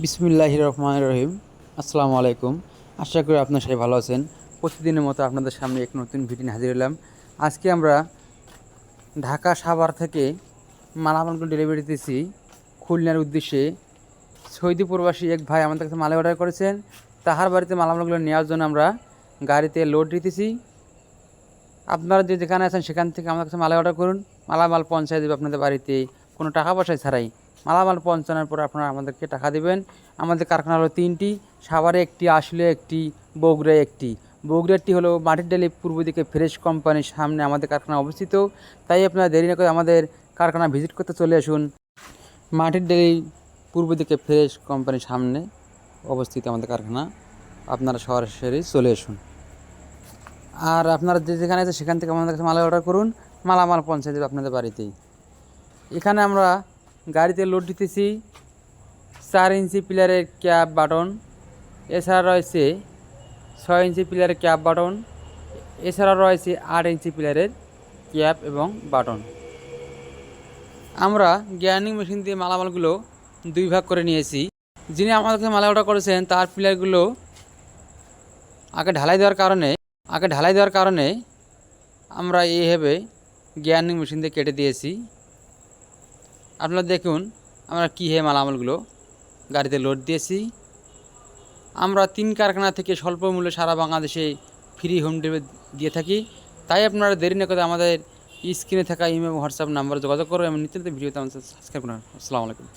বিসমিল্লাহির রহমানির রহিম। আসসালামু আলাইকুম। আশা করি আপনার সবাই ভালো আছেন। প্রতিদিনের মতো আপনাদের সামনে এক নতুন ভিডিও নিয়ে হাজির হলাম। আজকে আমরা ঢাকা সাভার থেকে মালামালগুলো ডেলিভারি দিতেছি খুলনার উদ্দেশ্যে। সৌদি প্রবাসী এক ভাই আমাদের কাছে মাল অর্ডার করেছেন, তাহার বাড়িতে মালামালগুলো নেওয়ার জন্য আমরা গাড়িতে লোড দিতেছি। আপনারা যেখানে আছেন সেখান থেকে আমাদের কাছে মাল অর্ডার করুন, মালামাল পৌঁছায় দেবে আপনাদের বাড়িতে কোনো টাকা পয়সা ছাড়াই। মালামাল পৌঁছানোর পর আপনারা আমাদেরকে টাকা দেবেন। আমাদের কারখানা হলো 3টি, সাভারে একটি, আশুলিয়া একটি, বগুড়ায় একটি। বগুড়াটি হলো মাটির ডালি পূর্ব দিকে ফ্রেশ কোম্পানির সামনে আমাদের কারখানা অবস্থিত। তাই আপনারা দেরি না করে আমাদের কারখানা ভিজিট করতে চলে আসুন। মাটির ডালি পূর্ব দিকে ফ্রেশ কোম্পানির সামনে অবস্থিত আমাদের কারখানা, আপনারা সরাসরি চলে আসুন। আর আপনারা যেখানে আছে সেখান থেকে আমাদের কাছে মাল অর্ডার করুন, মালামাল পৌঁছে দেবে আপনাদের বাড়িতেই। এখানে আমরা গাড়িতে লোড দিতেছি 4 ইঞ্চি পিলারের ক্যাপ বাটন, এছাড়া রয়েছে 6 ইঞ্চি পিলারের ক্যাপ বাটন, এছাড়া রয়েছে 8 ইঞ্চি পিলারের ক্যাপ এবং বাটন। আমরা গ্রাইন্ডিং মেশিন দিয়ে মালামালগুলো 2 ভাগ করে নিয়েছি। যিনি আমাদের কাছে মাল অর্ডার করেছেন তার পিলারগুলো আগে ঢালাই দেওয়ার কারণে আমরা এইভাবে গ্রাইন্ডিং মেশিন দিয়ে কেটে দিয়েছি। আপনারা দেখুন আমরা কীভাবে মালামালগুলো গাড়িতে লোড দিয়েছি। আমরা 3 কারখানা থেকে স্বল্প মূল্যে সারা বাংলাদেশে ফ্রি হোম ডেলিভারি দিয়ে থাকি। তাই আপনারা দেরি না করে আমাদের স্ক্রিনে থাকা ইমেল হোয়াটসঅ্যাপ নাম্বার যোগাযোগ করুন এবং নিত্য ভিডিওতে আমাদের সাবস্ক্রাইব করুন। আসসালামু আলাইকুম।